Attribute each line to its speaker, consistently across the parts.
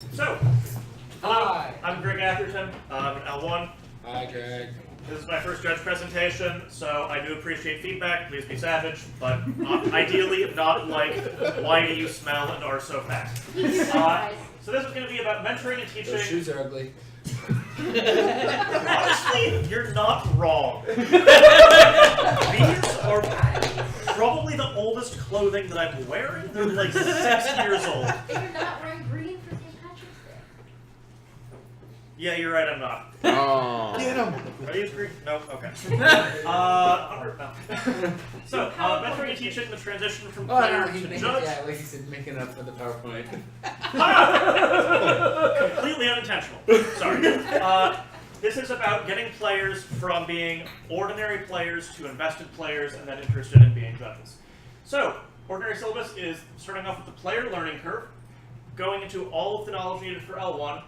Speaker 1: So, hello, I'm Greg Atherton, I'm L1.
Speaker 2: Hi, Greg.
Speaker 1: This is my first judge presentation, so I do appreciate feedback. Please be savage, but ideally not like, why do you smell and are so fat? So this is going to be about mentoring and teaching.
Speaker 2: Those shoes are ugly.
Speaker 1: Honestly, you're not wrong. These are probably the oldest clothing that I'm wearing. They're like 6 years old.
Speaker 3: You're not wearing green for St. Patrick's Day.
Speaker 1: Yeah, you're right, I'm not.
Speaker 2: Oh.
Speaker 4: Get him!
Speaker 1: Are these green? No? Okay. So, mentoring and teaching, the transition from player to judge.
Speaker 2: Yeah, like you said, making up for the PowerPoint.
Speaker 1: Completely unintentional. Sorry. This is about getting players from being ordinary players to invested players and then interested in being judges. So, ordinary syllabus is starting off with the player learning curve, going into all of the knowledge needed for L1,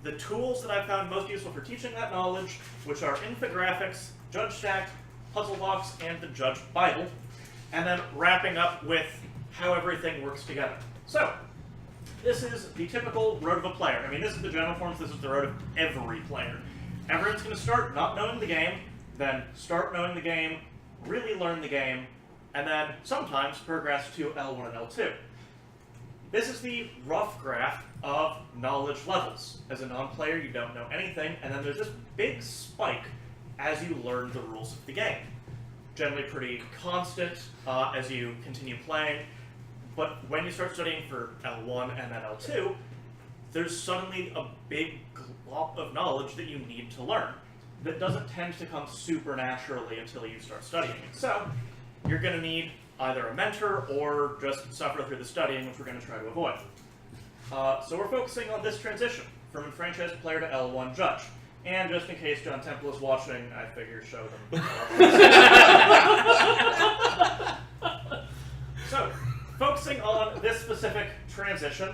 Speaker 1: the tools that I found most useful for teaching that knowledge, which are infographics, judge stack, puzzle box, and the judge Bible, and then wrapping up with how everything works together. So, this is the typical road of a player. I mean, this is the general forms, this is the road of every player. Everyone's going to start not knowing the game, then start knowing the game, really learn the game, and then sometimes progress to L1 and L2. This is the rough graph of knowledge levels. As a non-player, you don't know anything, and then there's this big spike as you learn the rules of the game. Generally pretty constant as you continue playing, but when you start studying for L1 and then L2, there's suddenly a big glop of knowledge that you need to learn that doesn't tend to come super naturally until you start studying it. So you're going to need either a mentor or just suffer through the studying, which we're going to try to avoid. So we're focusing on this transition from enfranchised player to L1 judge. And just in case John Temple is watching, I figure show them. So, focusing on this specific transition,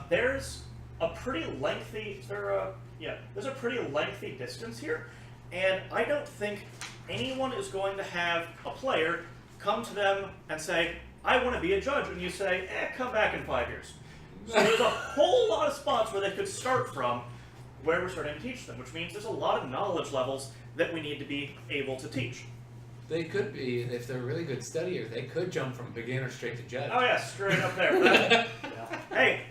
Speaker 1: there's a pretty lengthy, there's a pretty lengthy distance here, and I don't think anyone is going to have a player come to them and say, I want to be a judge, and you say, come back in 5 years. So there's a whole lot of spots where they could start from where we're starting to teach them, which means there's a lot of knowledge levels that we need to be able to teach.
Speaker 2: They could be, if they're really good studiers, they could jump from beginner straight to judge.
Speaker 1: Oh yeah, straight up there. Hey,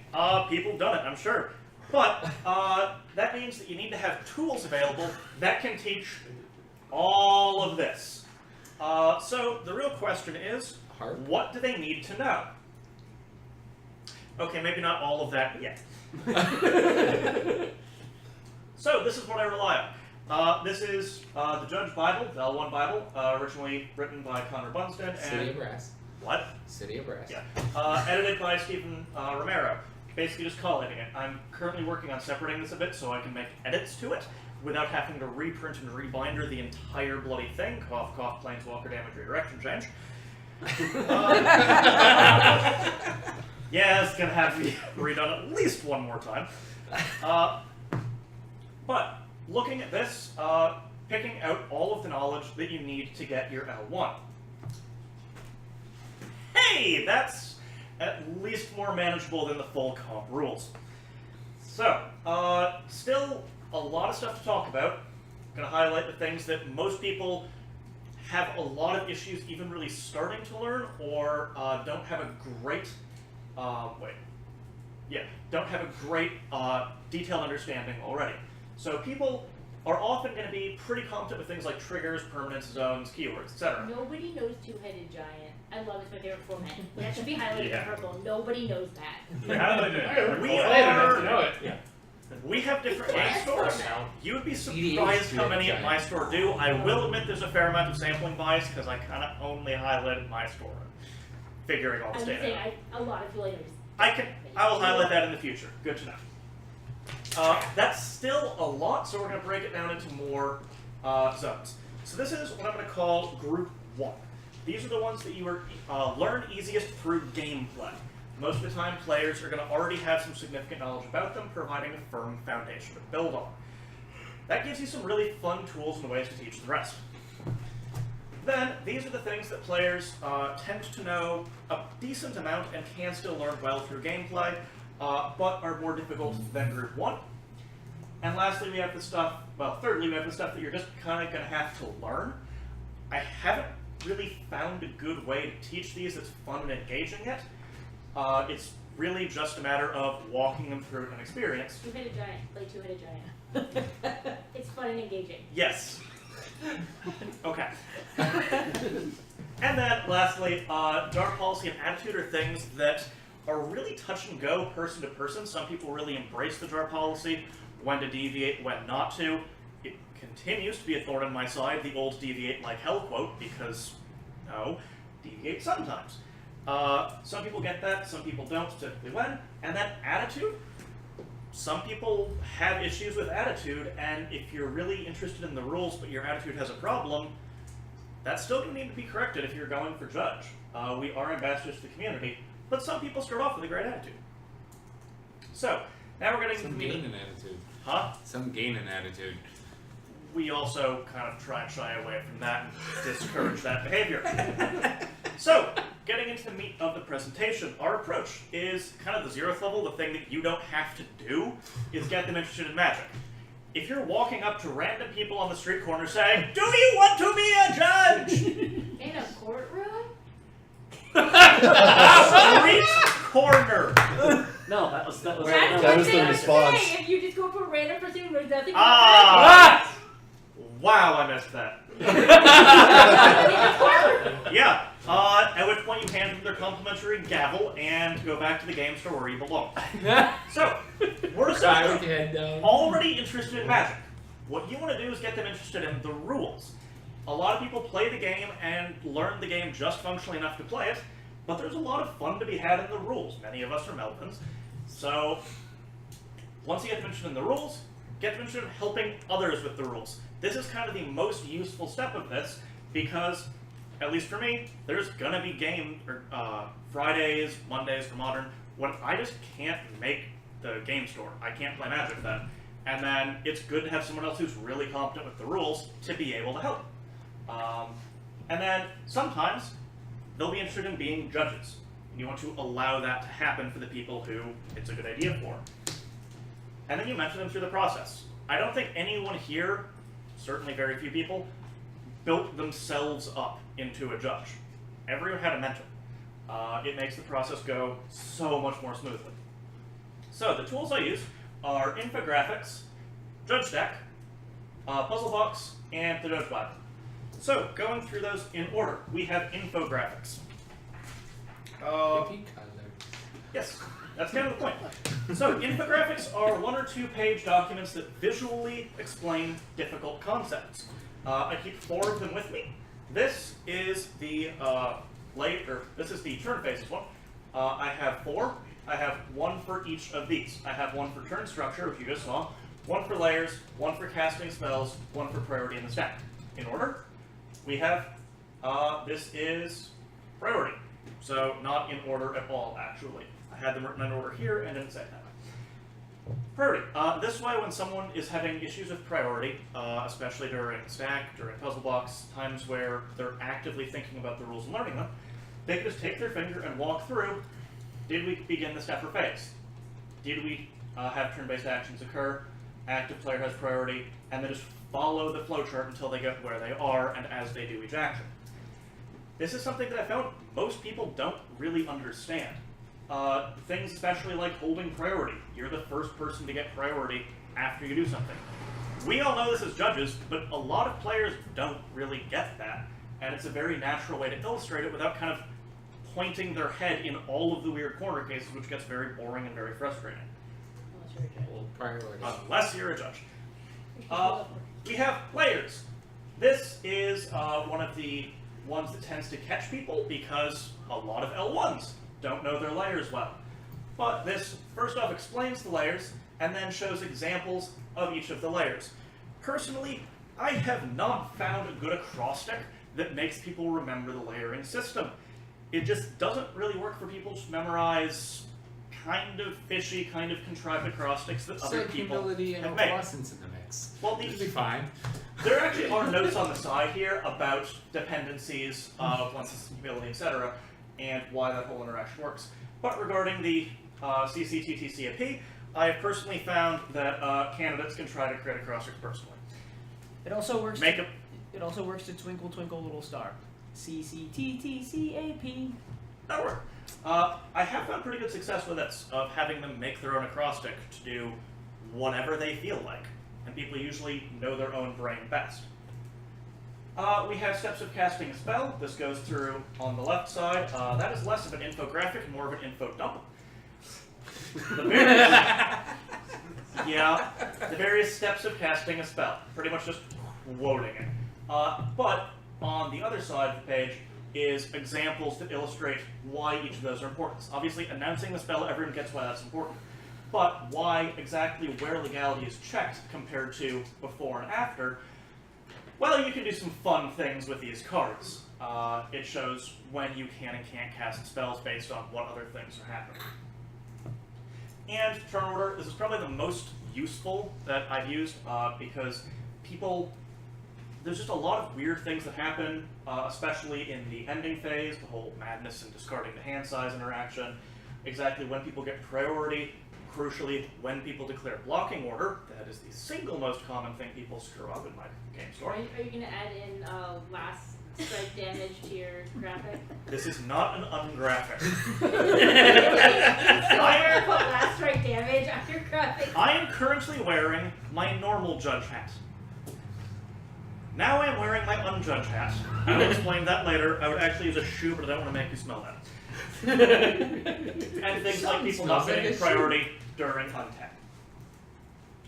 Speaker 1: people done it, I'm sure. But that means that you need to have tools available that can teach all of this. So the real question is, what do they need to know? Okay, maybe not all of that yet. So this is what I rely on. This is the Judge Bible, the L1 Bible, originally written by Connor Bunston. And
Speaker 2: City of Brass.
Speaker 1: What?
Speaker 2: City of Brass.
Speaker 1: Yeah. Edited by Stephen Romero. Basically just collating it. I'm currently working on separating this a bit so I can make edits to it without having to reprint and rebinder the entire bloody thing. Cough, cough, planeswalker damage redirection change. Yeah, it's going to have to be redone at least one more time. But looking at this, picking out all of the knowledge that you need to get your L1. Hey, that's at least more manageable than the full comp rules. So, still a lot of stuff to talk about. I'm going to highlight the things that most people have a lot of issues even really starting to learn, or don't have a great, don't have a great detailed understanding already. So people are often going to be pretty competent with things like triggers, permanents, zones, keywords, etc.
Speaker 3: Nobody knows two-headed giant. I love it. It's my favorite format. That should be highlighted in purple. Nobody knows that.
Speaker 1: Yeah, we have different my stores. You would be surprised how many at my store do. I will admit there's a fair amount of sampling bias because I kind of only highlighted my store, figuring all this data out.
Speaker 3: A lot of people
Speaker 1: I will highlight that in the future. Good to know. That's still a lot, so we're going to break it down into more zones. So this is what I'm going to call Group 1. These are the ones that you learn easiest through gameplay. Most of the time, players are going to already have some significant knowledge about them, providing a firm foundation to build on. That gives you some really fun tools and ways to teach the rest. Then, these are the things that players tend to know a decent amount and can still learn well through gameplay. but are more difficult than Group 1. And lastly, we have the stuff, thirdly, we have the stuff that you're just kind of going to have to learn. I haven't really found a good way to teach these that's fun and engaging yet. It's really just a matter of walking them through an experience.
Speaker 3: Two-headed giant. Play two-headed giant. It's fun and engaging.
Speaker 1: Yes. Okay. And then, lastly, dark policy and attitude are things that are really touch and go person to person. Some people really embrace the jar policy, when to deviate, when not to. It continues to be a thorn in my side, the old deviate like hell quote, because, no, deviate sometimes. Some people get that, some people don't, typically when. And then attitude. Some people have issues with attitude, and if you're really interested in the rules but your attitude has a problem, that's still going to need to be corrected if you're going for judge. We are ambassadors to the community, but some people start off with a great attitude. So, now we're getting
Speaker 2: Some
Speaker 1: to
Speaker 2: gain
Speaker 1: the
Speaker 2: an attitude.
Speaker 1: Huh?
Speaker 2: Some gain an attitude.
Speaker 1: We also kind of try and shy away from that and discourage that behavior. So, getting into the meat of the presentation, our approach is kind of the 0th level. The thing that you don't have to do is get them interested in magic. If you're walking up to random people on the street corner saying, "Do you want to be a judge?"
Speaker 3: In a courtroom?
Speaker 1: Street corner.
Speaker 4: No, that was
Speaker 3: That's
Speaker 4: that
Speaker 3: what
Speaker 4: was
Speaker 3: they
Speaker 4: the
Speaker 3: were
Speaker 4: response.
Speaker 3: saying. If you just go for a random person who knows nothing about
Speaker 1: Ah! Wow, I missed that.
Speaker 3: magic.
Speaker 1: Yeah. At which point you hand them their complimentary gavel and go back to the game store where you belong. So, we're
Speaker 2: Cry with
Speaker 1: essentially
Speaker 2: your head down.
Speaker 1: already interested in magic. What you want to do is get them interested in the rules. A lot of people play the game and learn the game just functionally enough to play it, but there's a lot of fun to be had in the rules. Many of us are Melvins. So, once you get them interested in the rules, get them interested in helping others with the rules. This is kind of the most useful step of this, because, at least for me, there's gonna be Fridays, Mondays for Modern, when I just can't make the game store. I can't play Magic then. And then it's good to have someone else who's really competent with the rules to be able to help. And then sometimes they'll be interested in being judges. And you want to allow that to happen for the people who it's a good idea for. And then you mentor them through the process. I don't think anyone here, certainly very few people, built themselves up into a judge. Everyone had a mentor. It makes the process go so much more smoothly. So the tools I use are infographics, judge deck, puzzle box, and the judge Bible. So going through those in order, we have infographics.
Speaker 2: Hippie color.
Speaker 1: Yes, that's kind of the point. So infographics are 1 or 2 page documents that visually explain difficult concepts. I keep 4 of them with me. This is the this is the turn phases one. I have 4. I have 1 for each of these. I have 1 for turn structure, which you just saw, 1 for layers, 1 for casting spells, 1 for priority in the stack. In order, we have this is priority. So not in order at all, actually. I had them written in order here and didn't say it that way. Priority. This way, when someone is having issues with priority, especially during stack, during puzzle box, times where they're actively thinking about the rules and learning them, they can just take their finger and walk through. Did we begin the step or phase? Did we have turn-based actions occur? Active player has priority, and then just follow the flowchart until they get where they are, and as they do each action. This is something that I found most people don't really understand. Things especially like holding priority. You're the first person to get priority after you do something. We all know this as judges, but a lot of players don't really get that, and it's a very natural way to illustrate it without kind of pointing their head in all of the weird corner cases, which gets very boring and very frustrating.
Speaker 2: Well, priority.
Speaker 1: Unless you're a judge. We have layers. This is one of the ones that tends to catch people because a lot of L1s don't know their layers well. But this first off explains the layers and then shows examples of each of the layers. Personally, I have not found a good acrostic that makes people remember the layering system. It just doesn't really work for people to memorize kind of fishy, kind of contrived acrostics that other people
Speaker 2: humility and
Speaker 1: have made.
Speaker 2: fluorescence in the mix.
Speaker 1: Well,
Speaker 2: It'll be fine.
Speaker 1: There actually are notes on the side here about dependencies of one system humility, etc., and why that whole interaction works. But regarding the CCTTCAP, I have personally found that candidates can try to create a cross-search personally.
Speaker 4: It also works.
Speaker 1: Make
Speaker 4: It also works to Twinkle Twinkle Little Star. CCTTCAP.
Speaker 1: That'll work. I have found pretty good success with this, of having them make their own acrostic to do whatever they feel like, and people usually know their own brain best. We have steps of casting a spell. This goes through on the left side. That is less of an infographic, more of an info dump. The various steps of casting a spell. Pretty much just quoting it. But on the other side of the page is examples that illustrate why each of those are important. Obviously, announcing the spell, everyone gets why that's important. But why exactly where legality is checked compared to before and after, well, you can do some fun things with these cards. It shows when you can and can't cast spells based on what other things are happening. And turn order, this is probably the most useful that I've used because there's just a lot of weird things that happen, especially in the ending phase, the whole madness and discarding the hand size interaction, exactly when people get priority, crucially, when people declare blocking order. That is the single most common thing people screw up in my game store.
Speaker 3: Are you going to add in last strike damage to your graphic?
Speaker 1: This is not an ungraphic.
Speaker 3: So I put last strike damage on your graphic.
Speaker 1: I am currently wearing my normal judge hat. Now I am wearing my unjudge hat. I will explain that later. I would actually use a shoe, but I don't want to make you smell that. And things like people not getting priority during untap.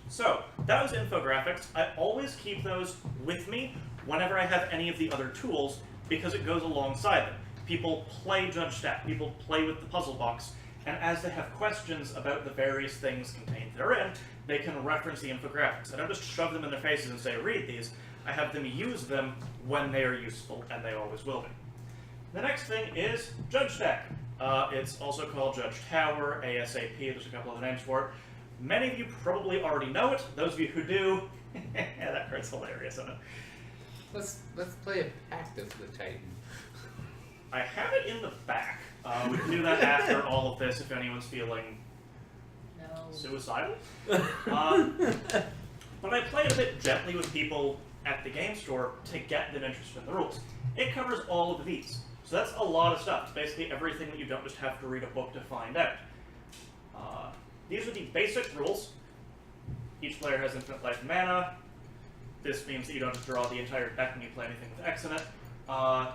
Speaker 1: So, that was infographics. I always keep those with me whenever I have any of the other tools because it goes alongside them. People play Judge Stack, people play with the puzzle box, and as they have questions about the various things contained therein, they can reference the infographics. I don't just shove them in their faces and say, read these. I have them use them when they are useful, and they always will be. The next thing is Judge Stack. It's also called Judge Tower, ASAP, there's a couple other names for it. Many of you probably already know it. Those of you who do, yeah, that card's hilarious, isn't it?
Speaker 2: Let's play a Pact of the Titan.
Speaker 1: I have it in the back. We can do that after all of this if anyone's feeling suicidal. But I play it a bit gently with people at the game store to get them interested in the rules. It covers all of these. So that's a lot of stuff. It's basically everything that you don't just have to read a book to find out. These are the basic rules. Each player has infinite life and mana. This means that you don't just draw the entire deck when you play anything with X in it.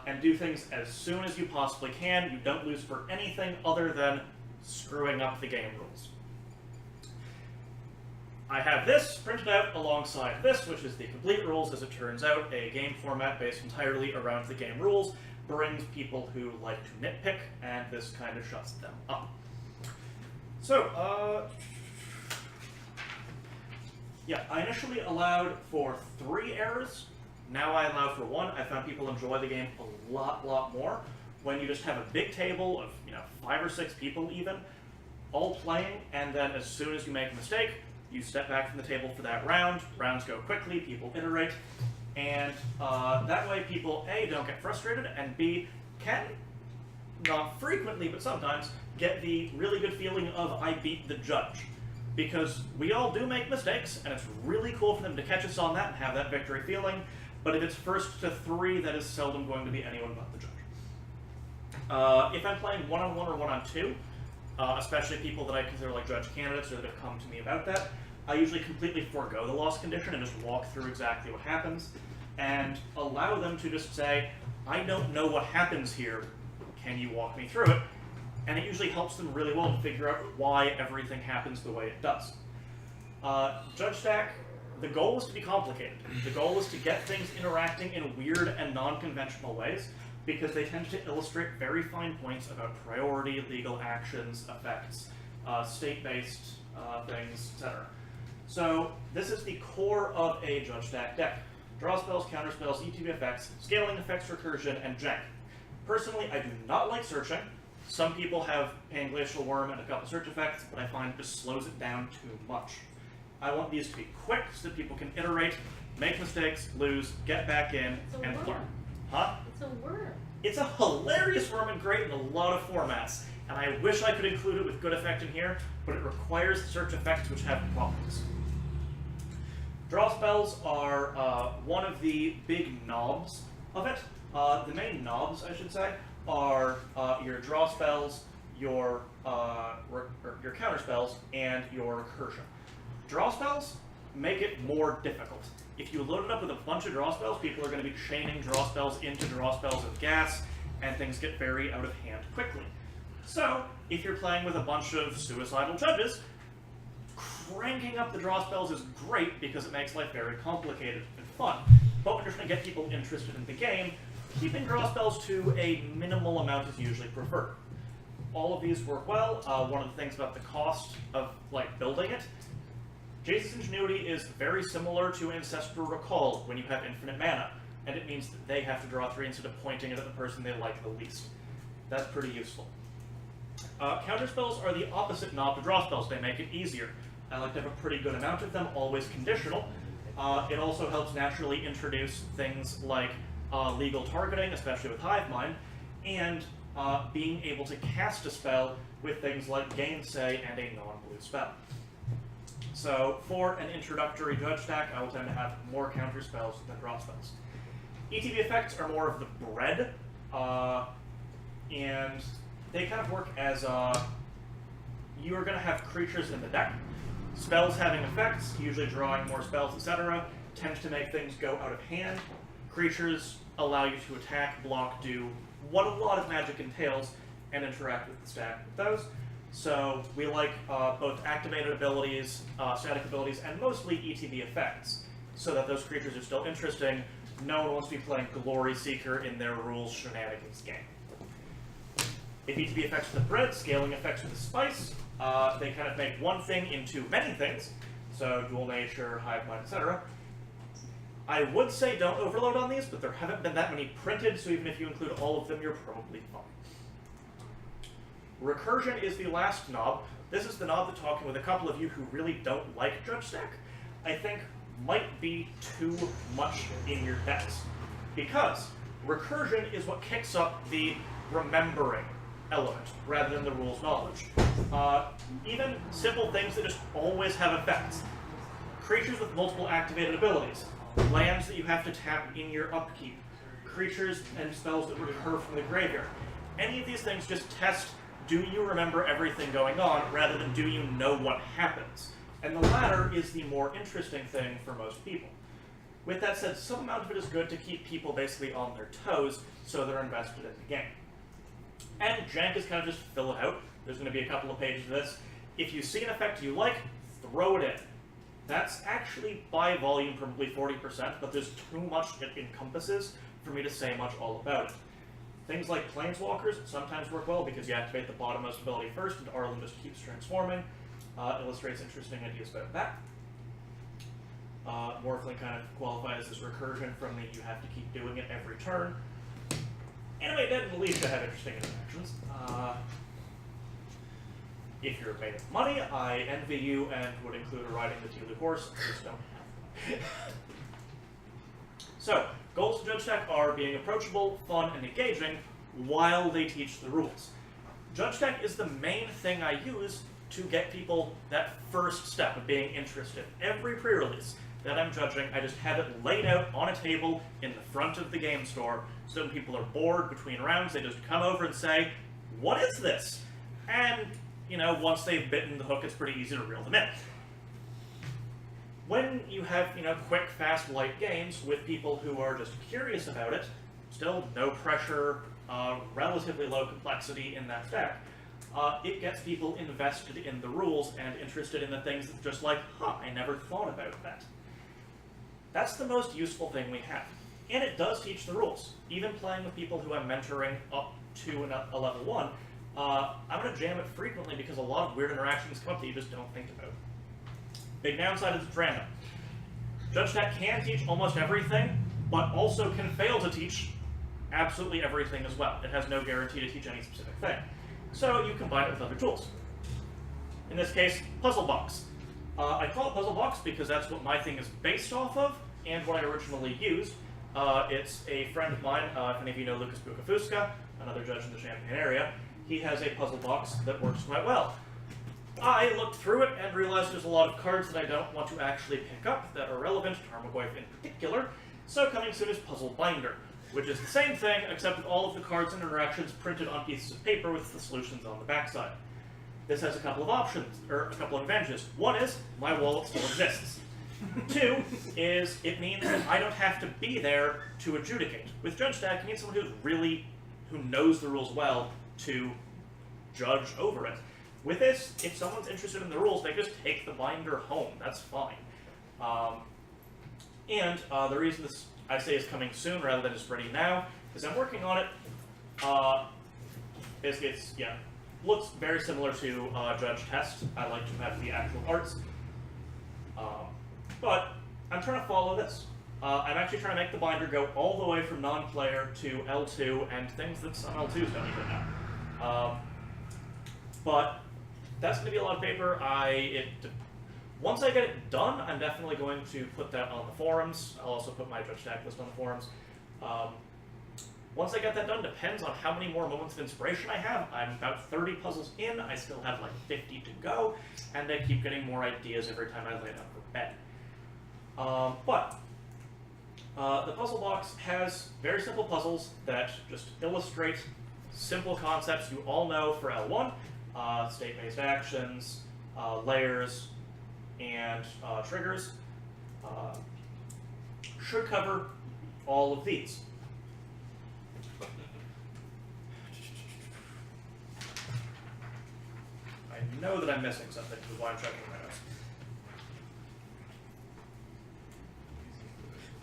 Speaker 1: And do things as soon as you possibly can. You don't lose for anything other than screwing up the game rules. I have this printed out alongside this, which is the complete rules. As it turns out, a game format based entirely around the game rules brings people who like to nitpick, and this kind of shuts them up. So, yeah, I initially allowed for 3 errors. Now I allow for 1. I found people enjoy the game a lot more when you just have a big table of 5 or 6 people even, all playing, and then as soon as you make a mistake, you step back from the table for that round. Rounds go quickly, people iterate, and that way people A, don't get frustrated, and B, can, not frequently, but sometimes, get the really good feeling of I beat the judge. Because we all do make mistakes, and it's really cool for them to catch us on that and have that victory feeling, but if it's first to 3, that is seldom going to be anyone but the judge. If I'm playing one-on-1 or one-on-2, especially people that I consider like judge candidates or that have come to me about that, I usually completely forego the loss condition and just walk through exactly what happens, and allow them to just say, I don't know what happens here, can you walk me through it? And it usually helps them really well to figure out why everything happens the way it does. Judge Stack, the goal is to be complicated. The goal is to get things interacting in weird and non-conventional ways, because they tend to illustrate very fine points about priority, legal actions, effects, state-based things, etc. So this is the core of a Judge Stack deck. Draw spells, counter spells, ETB effects, scaling effects, recursion, and jank. Personally, I do not like searching. Some people have Pain Glacial Worm and a couple search effects, but I find it just slows it down too much. I want these to be quick so that people can iterate, make mistakes, lose, get back in, and learn. Huh?
Speaker 3: It's a worm.
Speaker 1: It's a hilarious vermin great in a lot of formats, and I wish I could include it with good effect in here, but it requires search effects which have problems. Draw spells are one of the big knobs of it. The main knobs, I should say, are your draw spells, your counter spells, and your recursion. Draw spells make it more difficult. If you load it up with a bunch of draw spells, people are going to be chaining draw spells into draw spells of gas, and things get very out of hand quickly. So, if you're playing with a bunch of suicidal judges, cranking up the draw spells is great because it makes life very complicated and fun. But when you're trying to get people interested in the game, keeping draw spells to a minimal amount is usually preferred. All of these work well. One of the things about the cost of building it, Jace's Ingenuity is very similar to Ancestral Recall when you have infinite mana, and it means that they have to draw 3 instead of pointing it at the person they like the least. That's pretty useful. Counterspells are the opposite knob to draw spells. They make it easier. I like to have a pretty good amount of them, always conditional. It also helps naturally introduce things like legal targeting, especially with Hive Mind, and being able to cast a spell with things like Gainsay and a non-blue spell. So, for an introductory judge stack, I will tend to have more counter spells than draw spells. ETB effects are more of the bread, and they kind of work as you are going to have creatures in the deck. Spells having effects, usually drawing more spells, etc., tends to make things go out of hand. Creatures allow you to attack, block, do what a lot of Magic entails, and interact with the stack with those. So we like both activated abilities, static abilities, and mostly ETB effects, so that those creatures are still interesting. No one wants to be playing Glory Seeker in their rules shenanigans game. If ETB effects with the bread, scaling effects with the spice, they kind of make one thing into many things, so dual nature, hive mind, etc. I would say don't overload on these, but there haven't been that many printed, so even if you include all of them, you're probably fine. Recursion is the last knob. This is the knob that, talking with a couple of you who really don't like Judge Stack, I think might be too much in your decks. Because recursion is what kicks up the remembering element, rather than the rules knowledge. Even simple things that just always have effects. Creatures with multiple activated abilities. Lands that you have to tap in your upkeep. Creatures and spells that recur from the graveyard. Any of these things just test, do you remember everything going on, rather than do you know what happens? And the latter is the more interesting thing for most people. With that said, some amount of it is good to keep people basically on their toes, so they're invested in the game. And jank is kind of just fill it out. There's going to be a couple of pages of this. If you see an effect you like, throw it in. That's actually, by volume, probably 40%, but there's too much it encompasses for me to say much all about it. Things like Planeswalkers sometimes work well because you activate the bottommost ability first, and Arlen just keeps transforming. Illustrates interesting ideas about that. Morphling kind of qualifies as recursion from the you have to keep doing it every turn. Animate Dead and Alicia have interesting interactions. If you're made of money, I envy you and would include a riding the Tealu horse. I just don't have one. So, goals to Judge Stack are being approachable, fun, and engaging while they teach the rules. Judge Stack is the main thing I use to get people that first step of being interested. Every pre-release that I'm judging, I just have it laid out on a table in the front of the game store, so when people are bored between rounds, they just come over and say, what is this? And, you know, once they've bitten the hook, it's pretty easy to reel them in. When you have, you know, quick, fast, light games with people who are just curious about it, still no pressure, relatively low complexity in that stack, it gets people invested in the rules and interested in the things that just like, huh, I never thought about that. That's the most useful thing we have. And it does teach the rules. Even playing with people who I'm mentoring up to a level 1, I'm going to jam it frequently because a lot of weird interactions come up that you just don't think about. Big downside is it's random. Judge Stack can teach almost everything, but also can fail to teach absolutely everything as well. It has no guarantee to teach any specific thing. So you combine it with other tools. In this case, Puzzle Box. I call it Puzzle Box because that's what my thing is based off of, and what I originally used. It's a friend of mine, if any of you know Lucas Bucafusca, another judge in the Champaign area. He has a puzzle box that works quite well. I looked through it and realized there's a lot of cards that I don't want to actually pick up that are relevant, Tarmogoyf in particular, so coming soon is Puzzle Binder, which is the same thing except with all of the cards and interactions printed on pieces of paper with the solutions on the backside. This has a couple of options, or a couple of advantages. One is, my wallet still exists. Two is, it means that I don't have to be there to adjudicate. With Judge Stack, you need someone who knows the rules well to judge over it. With this, if someone's interested in the rules, they just take the binder home. That's fine. The reason this, I say, is coming soon rather than just ready now is I'm working on it. Looks very similar to Judge Test. I like to have the actual arts. But I'm trying to follow this. I'm actually trying to make the binder go all the way from non-player to L2 and things that some L2s don't even know. But that's going to be a lot of paper. Once I get it done, I'm definitely going to put that on the forums. I'll also put my Judge Stack list on the forums. Once I get that done, depends on how many more moments of inspiration I have. I'm about 30 puzzles in. I still have like 50 to go, and I keep getting more ideas every time I lay down for bed. The puzzle box has very simple puzzles that just illustrate simple concepts you all know for L1, state-based actions, layers, and triggers. Should cover all of these. I know that I'm missing something, which is why I'm checking my notes.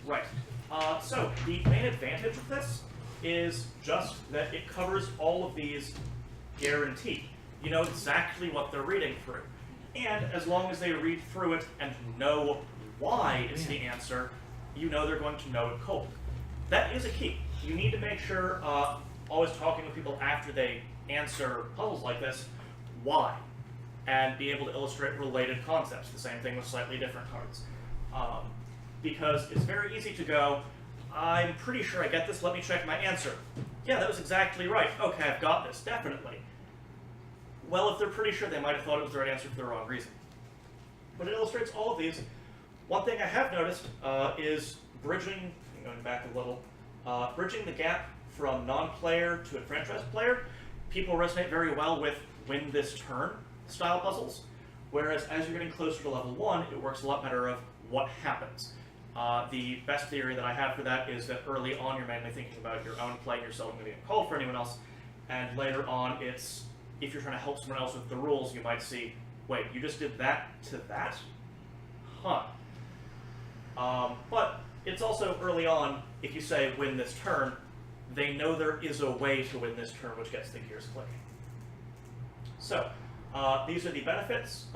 Speaker 1: Right. So the main advantage of this is just that it covers all of these guaranteed. You know exactly what they're reading through. And as long as they read through it and know why it's the answer, you know they're going to know it cold. That is a key. You need to make sure, always talking with people after they answer puzzles like this, why? And be able to illustrate related concepts. The same thing with slightly different cards. Because it's very easy to go, I'm pretty sure I get this, let me check my answer. Yeah, that was exactly right. Okay, I've got this, definitely. Well, if they're pretty sure, they might have thought it was the right answer for the wrong reason. But it illustrates all of these. One thing I have noticed is bridging, going back a little, bridging the gap from non-player to a franchised player. People resonate very well with win this turn style puzzles, whereas as you're getting closer to level 1, it works a lot better of what happens. The best theory that I have for that is that early on you're mainly thinking about your own play, you're seldom going to get called for anyone else, and later on it's, if you're trying to help someone else with the rules, you might see, wait, you just did that to that? Huh. But it's also early on, if you say win this turn, they know there is a way to win this turn, which gets the gears clicking. So, these are the benefits.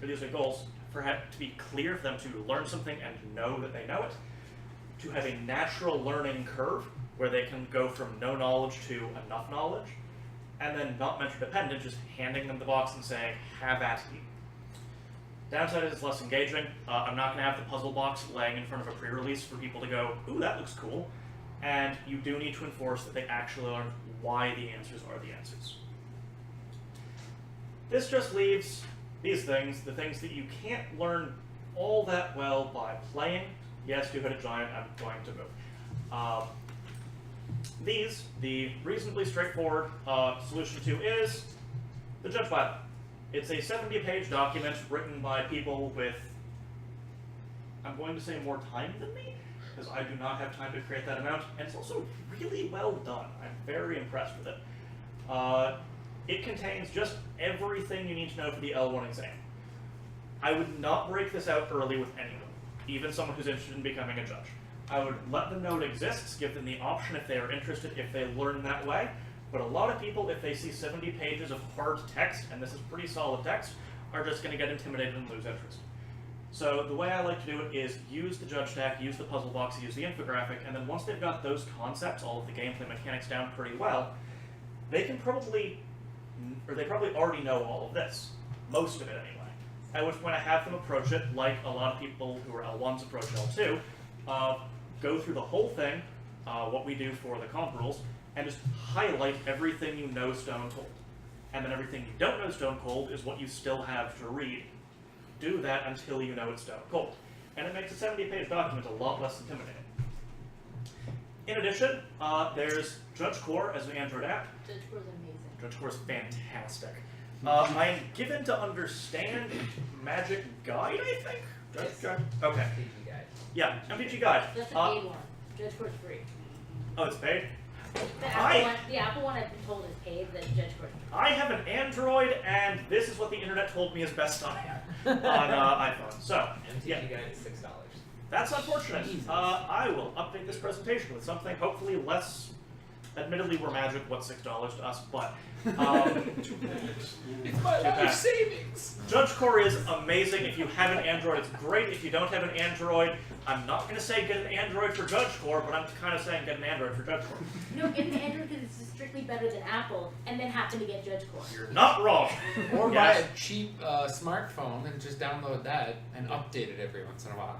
Speaker 1: These are goals for it to be clear for them to learn something and know that they know it, to have a natural learning curve where they can go from no knowledge to enough knowledge, and then not mentor dependent, just handing them the box and saying, have at you. Downside is it's less engaging. I'm not going to have the puzzle box laying in front of a pre-release for people to go, ooh, that looks cool. And you do need to enforce that they actually learn why the answers are the answers. This just leaves these things, the things that you can't learn all that well by playing. Yes, two-headed giant, I'm going to move. These, the reasonably straightforward solution to is the Judge Bible. It's a 70-page document written by people with, I'm going to say, more time than me, because I do not have time to create that amount, and it's also really well done. I'm very impressed with it. It contains just everything you need to know for the L1 exam. I would not break this out early with anyone, even someone who's interested in becoming a judge. I would let them know it exists, give them the option if they are interested, if they learn that way. But a lot of people, if they see 70 pages of hard text, and this is pretty solid text, are just going to get intimidated and lose interest. So the way I like to do it is use the Judge Stack, use the puzzle box, use the infographic, and then once they've got those concepts, all of the gameplay mechanics down pretty well, they can probably, or they probably already know all of this. Most of it anyway. At which point I have them approach it like a lot of people who are L1s approach L2, go through the whole thing, what we do for the comp rules, and just highlight everything you know stone cold. And then everything you don't know stone cold is what you still have to read. Do that until you know it's stone cold. And it makes a 70-page document a lot less intimidating. In addition, there's Judge Core as an Android app.
Speaker 3: Judge Core's amazing.
Speaker 1: Judge Core is fantastic. I am given to understand Magic Guide, I think?
Speaker 2: Yes.
Speaker 1: Okay.
Speaker 2: PG guide.
Speaker 1: Yeah, MPG Guide.
Speaker 3: That's the paid one. Judge Core's free.
Speaker 1: Oh, it's paid?
Speaker 3: The Apple one I've been told is paid, the Judge Core's free.
Speaker 1: I have an Android, and this is what the internet told me is best on iPhone. So,
Speaker 2: MTG
Speaker 1: yeah.
Speaker 2: guide is $6.
Speaker 1: That's unfortunate. I will update this presentation with something hopefully less. Admittedly, we're Magic. What's $6 to us? But
Speaker 2: It's my life savings.
Speaker 1: Judge Core is amazing. If you have an Android, it's great. If you don't have an Android, I'm not going to say get an Android for Judge Core, but I'm kind of saying get an Android for Judge Core.
Speaker 3: No, get an Android because it's strictly better than Apple, and then happen to get Judge Core.
Speaker 1: You're not wrong.
Speaker 2: Or
Speaker 1: Yes.
Speaker 2: buy a cheap smartphone and just download that and update it every once in a while.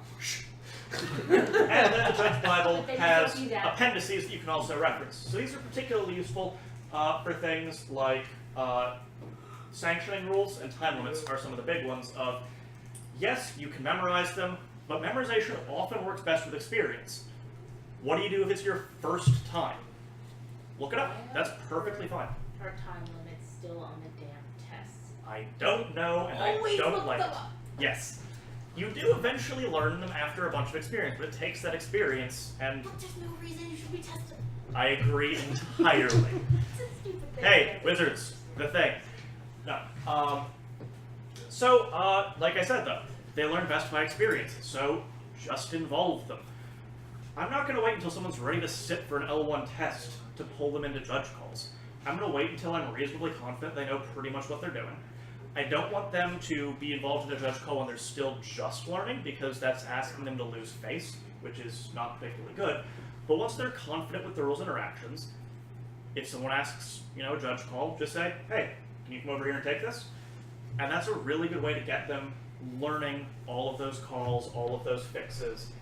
Speaker 1: And then the Judge Bible
Speaker 3: But they
Speaker 1: has
Speaker 3: don't do that.
Speaker 1: appendices that you can also reference. So these are particularly useful for things like sanctioning rules and time limits are some of the big ones of, yes, you can memorize them, but memorization often works best with experience. What do you do if it's your first time? Look it up. That's perfectly fine.
Speaker 3: Our time limit's still on the damn tests.
Speaker 1: I don't know, and
Speaker 3: Always
Speaker 1: I don't
Speaker 3: look
Speaker 1: like
Speaker 3: them
Speaker 1: it.
Speaker 3: up.
Speaker 1: Yes. You do eventually learn them after a bunch of experience, but it takes that experience, and
Speaker 3: But there's no reason you should be tested.
Speaker 1: I agree entirely.
Speaker 3: It's a stupid thing.
Speaker 1: Hey, wizards, the thing. No. Like I said though, they learn best by experience, so just involve them. I'm not going to wait until someone's ready to sit for an L1 test to pull them into judge calls. I'm going to wait until I'm reasonably confident they know pretty much what they're doing. I don't want them to be involved in a judge call when they're still just learning, because that's asking them to lose face, which is not particularly good. But once they're confident with the rules and interactions, if someone asks, a judge call, just say, hey, can you come over here and take this? And that's a really good way to get them learning all of those calls, all of those fixes,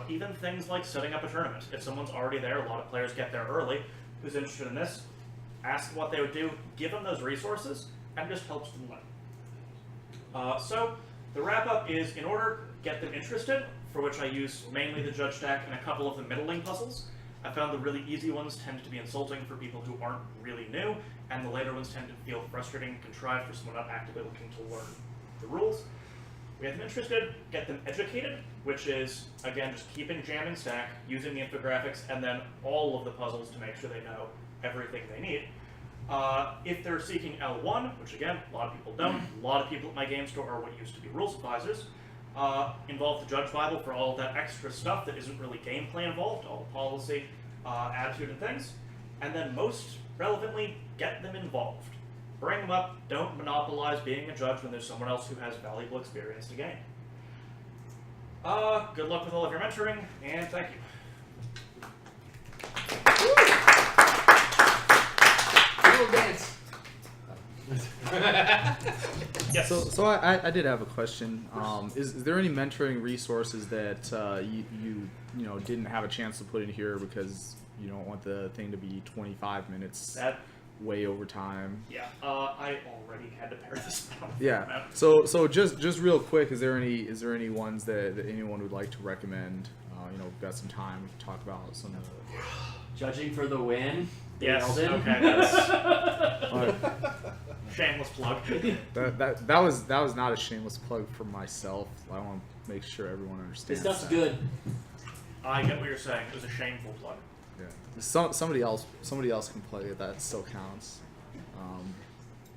Speaker 1: even things like setting up a tournament. If someone's already there, a lot of players get there early, who's interested in this, ask them what they would do, give them those resources, and it just helps them learn. So the wrap-up is, in order, get them interested, for which I use mainly the judge stack and a couple of the middling puzzles. I found the really easy ones tend to be insulting for people who aren't really new, and the later ones tend to feel frustrating and contrived for someone not actively looking to learn the rules. We get them interested, get them educated, which is, again, just keeping jamming stack, using the infographics, and then all of the puzzles to make sure they know everything they need. If they're seeking L1, which again, a lot of people don't, a lot of people at my game store are what used to be rules advisors, involve the Judge Bible for all of that extra stuff that isn't really gameplay involved, all the policy, attitude, and things. And then most relevantly, get them involved. Bring them up, don't monopolize being a judge when there's someone else who has valuable experience to gain. Good luck with all of your mentoring, and thank you.
Speaker 2: Little dance.
Speaker 1: Yes.
Speaker 5: So I did have a question. Is there any mentoring resources that you didn't have a chance to put in here because you don't want the thing to be 25 minutes way over time?
Speaker 1: Yeah, I already had to pare this down.
Speaker 5: Yeah. So just real quick, is there any ones that anyone would like to recommend? We've got some time to talk about some of the...
Speaker 6: Judging for the win.
Speaker 1: Yes.
Speaker 6: Nailed it.
Speaker 1: Okay. That's shameless plug.
Speaker 5: That was not a shameless plug for myself. I want to make sure everyone
Speaker 6: This
Speaker 5: understands.
Speaker 6: stuff's
Speaker 5: that.
Speaker 6: good.
Speaker 1: I get what you're saying. It was a shameful plug.
Speaker 5: Yeah. Somebody else can play it. That still counts.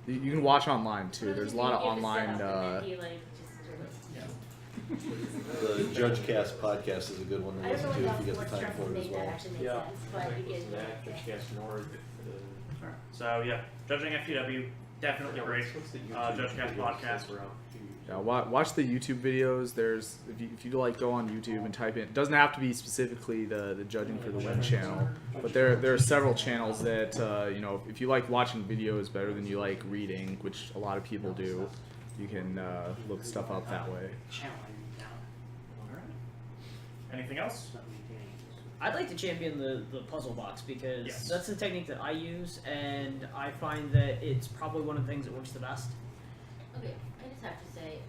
Speaker 5: You can watch online too. There's a lot of online.
Speaker 7: The Judge Cast podcast is a good one to
Speaker 3: I don't
Speaker 7: listen
Speaker 3: know
Speaker 7: to if you
Speaker 3: enough
Speaker 7: get the
Speaker 3: sports
Speaker 7: time
Speaker 3: terms
Speaker 7: for
Speaker 3: to
Speaker 7: it as
Speaker 3: make that
Speaker 7: well.
Speaker 3: actually make
Speaker 6: Yeah.
Speaker 3: sense, but you get
Speaker 6: That,
Speaker 3: okay.
Speaker 6: Judge Cast Nord.
Speaker 1: Alright. So yeah, judging FTW, definitely great. Judge Cast podcast.
Speaker 5: Yeah, watch the YouTube videos. There's if you like go on YouTube and type in. It doesn't have to be specifically the Judging for the Win channel, but there are several channels that if you like watching videos better than you like reading, which a lot of people do, you can look stuff up that way.
Speaker 1: Anything else?
Speaker 4: I'd like to champion the puzzle box because
Speaker 1: Yes.
Speaker 4: that's the technique that I use, and I find that it's probably one of the things that works the best.
Speaker 3: Okay, I just have to say,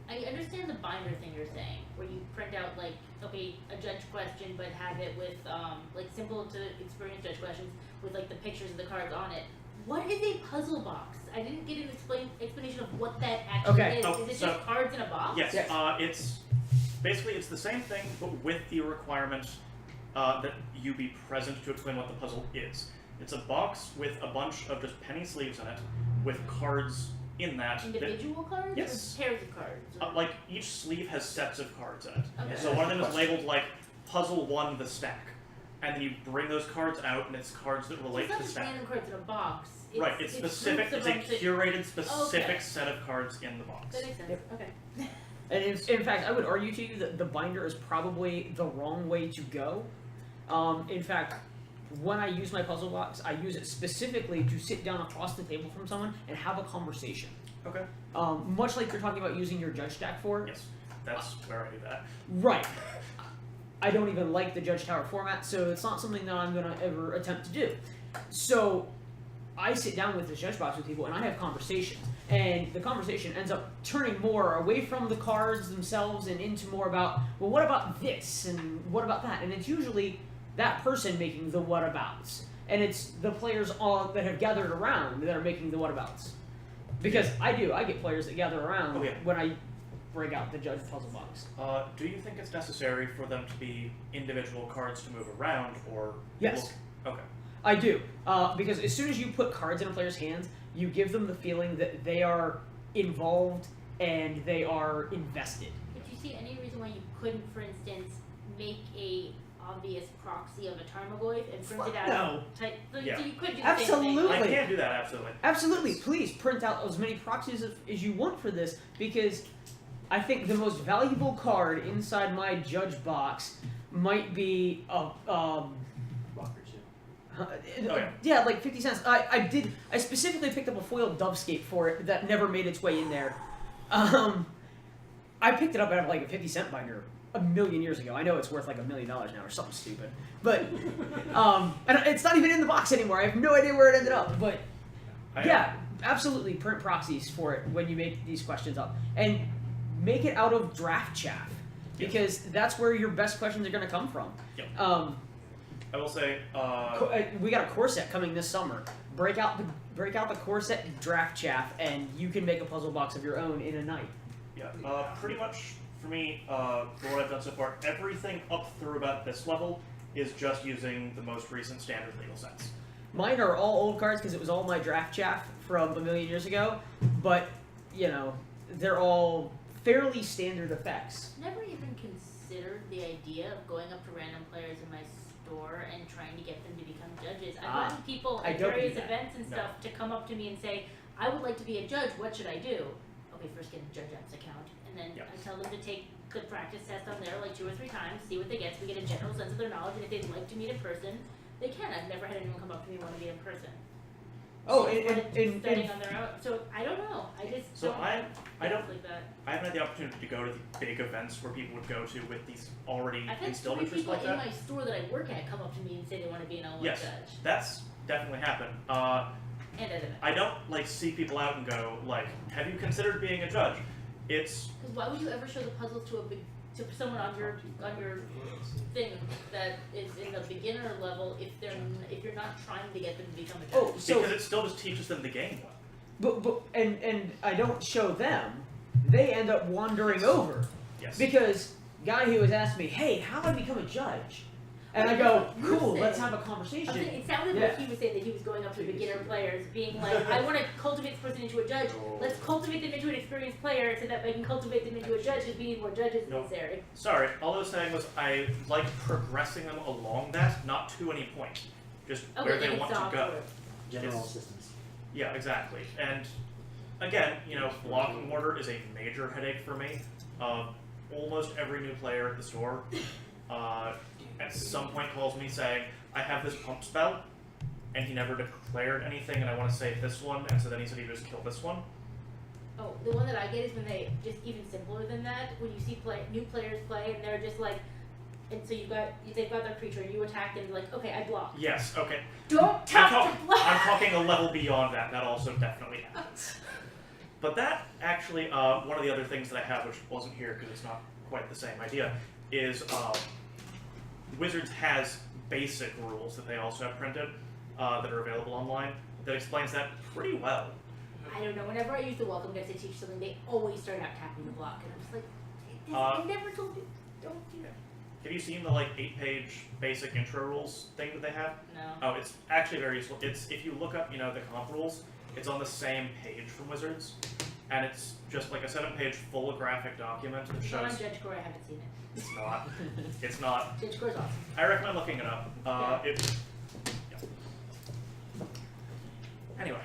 Speaker 3: I understand the binder thing you're saying, where you print out like, okay, a judge question, but have it with like simple to experienced judge questions with like the pictures of the cards on it. What is a puzzle box? I didn't get an explanation of what that actually
Speaker 4: Okay.
Speaker 3: is.
Speaker 1: Oh,
Speaker 3: Is it
Speaker 1: so-
Speaker 3: just cards in a box?
Speaker 1: Yes,
Speaker 4: Yes.
Speaker 1: It's basically it's the same thing, but with the requirement that you be present to explain what the puzzle is. It's a box with a bunch of just penny sleeves in it, with cards in that.
Speaker 3: Individual cards?
Speaker 1: Yes.
Speaker 3: Or pairs of cards? Or...
Speaker 1: Like each sleeve has sets of cards in it.
Speaker 3: Okay.
Speaker 1: So one of them is labeled like Puzzle 1 the stack. And then you bring those cards out and it's cards that
Speaker 3: So
Speaker 1: relate
Speaker 3: it's
Speaker 1: to
Speaker 3: not
Speaker 1: the
Speaker 3: just
Speaker 1: stack.
Speaker 3: random cards in a box.
Speaker 1: Right, it's specific,
Speaker 3: groups
Speaker 1: it's
Speaker 3: of
Speaker 1: a
Speaker 3: them that-
Speaker 1: curated specific
Speaker 3: Okay.
Speaker 1: set of cards in the box.
Speaker 3: That makes sense.
Speaker 4: Yep.
Speaker 3: Okay.
Speaker 4: And in fact, I would argue to you that the binder is probably the wrong way to go. In fact, when I use my puzzle box, I use it specifically to sit down across the table from someone and have a conversation.
Speaker 1: Okay.
Speaker 4: Much like you're talking about using your judge stack for.
Speaker 1: Yes, that's where I do that.
Speaker 4: Right. I don't even like the Judge Tower format, so it's not something that I'm going to ever attempt to do. So I sit down with this judge box with people and I have conversations. And the conversation ends up turning more away from the cards themselves and into more about, well, what about this? And what about that? And it's usually that person making the whatabouts. And it's the players all that have gathered around that are making the whatabouts. Because I get players that gather around
Speaker 1: Oh, yeah.
Speaker 4: when I break out the judge puzzle box.
Speaker 1: Do you think it's necessary for them to be individual cards to move around, or
Speaker 4: Yes.
Speaker 1: Okay.
Speaker 4: I do, because as soon as you put cards in a player's hands, you give them the feeling that they are involved and they are invested.
Speaker 3: Did you see any reason why you couldn't, for instance, make a obvious proxy of a Tarmogoyf and print it out?
Speaker 4: No.
Speaker 3: So
Speaker 1: Yeah.
Speaker 3: you could do the same
Speaker 4: Absolutely.
Speaker 3: thing.
Speaker 1: I can do that, absolutely.
Speaker 4: Absolutely, please print out as many proxies as you want for this, because I think the most valuable card inside my judge box might be a yeah, like 50 cents. I specifically picked up a foiled Dovescape for it that never made its way in there. I picked it up out of like a 50-cent binder a million years ago. I know it's worth like $1 million now or something stupid. But and it's not even in the box anymore. I have no idea where it ended up. But yeah, absolutely print proxies for it when you make these questions up. And make it out of draft chaff. Because that's where your best questions are going to come from.
Speaker 1: Yep. I will say,
Speaker 4: We got a core set coming this summer. Break out the core set draft chaff, and you can make a puzzle box of your own in a night.
Speaker 1: yeah, pretty much for me, for what I've done so far, everything up through about this level is just using the most recent standard legal sets.
Speaker 4: Mine are all old cards because it was all my draft chaff from a million years ago, but they're all fairly standard effects.
Speaker 3: Never even considered the idea of going up to random players in my store and trying to get them to become judges. I've gotten people
Speaker 4: I
Speaker 3: at
Speaker 4: don't do
Speaker 3: various
Speaker 4: that.
Speaker 3: events and stuff to come up to me and say, I would like to be a judge, what should I do? Okay, first get a Judge App's account, and then
Speaker 1: Yeah.
Speaker 3: I tell them to take the practice test on there like 2 or 3 times, see what they get, so we get a general sense of their knowledge, and if they'd like to meet in person, they can. I've never had anyone come up to me and want to meet in person.
Speaker 4: Oh,
Speaker 3: Studying on their own. So I don't know. I just
Speaker 1: So
Speaker 3: don't
Speaker 1: I don't
Speaker 3: like that.
Speaker 1: I haven't had the opportunity to go to the big events where people would go to with these already
Speaker 3: I've had
Speaker 1: instilled
Speaker 3: 3
Speaker 1: interests
Speaker 3: people
Speaker 1: like
Speaker 3: in
Speaker 1: that.
Speaker 3: my store that I work at come up to me and say they want to be an online
Speaker 1: Yes,
Speaker 3: judge.
Speaker 1: that's definitely happened.
Speaker 3: And at events.
Speaker 1: I don't like seek people out and go like, "Have you considered being a judge?" It's
Speaker 3: Because why would you ever show the puzzles to someone on your thing that is in the beginner level if you're not trying to get them to become a judge?
Speaker 4: Oh, so
Speaker 1: because it still just teaches them the game well.
Speaker 4: but and I don't show them. They end up wandering over
Speaker 1: Yes.
Speaker 4: because guy who has asked me, "Hey, how do I become a judge?" And I go, "Cool, let's have a conversation."
Speaker 3: It sounded
Speaker 4: Yeah.
Speaker 3: like he was saying that he was going up to beginner players, being like, "I want to cultivate this person into a judge. Let's cultivate them into an experienced player so that I can cultivate them into a judge because we need more judges
Speaker 1: No.
Speaker 3: necessary."
Speaker 1: Sorry, all I was saying was I like progressing them along that, not to any point, just where they want to go.
Speaker 6: General
Speaker 1: It's-
Speaker 6: assistance.
Speaker 1: Yeah, exactly. And again, blocking order is a major headache for me. Almost every new player at the store at some point calls me saying, I have this pump spell, and he never declared anything, and I want to save this one, and so then he said he'd just kill this one.
Speaker 3: Oh, the one that I get is when they just even simpler than that. When you see new players play and they're just like, and so they've got their creature, and you attack them, like, okay, I block.
Speaker 1: Yes. Okay.
Speaker 3: Don't tap to block!
Speaker 1: I'm talking a level beyond that. That also definitely happens. But that actually, one of the other things that I have, which wasn't here because it's not quite the same idea, is Wizards has basic rules that they also have printed that are available online that explains that pretty well.
Speaker 3: I don't know, whenever I use the welcome guide to teach something, they always start out tapping the block, and I'm just like, I never told you, don't do that.
Speaker 1: Have you seen the like 8-page basic intro rules thing that they have?
Speaker 3: No.
Speaker 1: Oh, it's actually very useful. It's if you look up, the comp rules, it's on the same page from Wizards, and it's just like a 7-page full graphic document that
Speaker 3: It's not on
Speaker 1: shows.
Speaker 3: Judge Core, I haven't seen it.
Speaker 1: It's not. It's not.
Speaker 3: Judge Core's awesome.
Speaker 1: I recommend looking it up.
Speaker 3: Yeah.
Speaker 1: Anyway,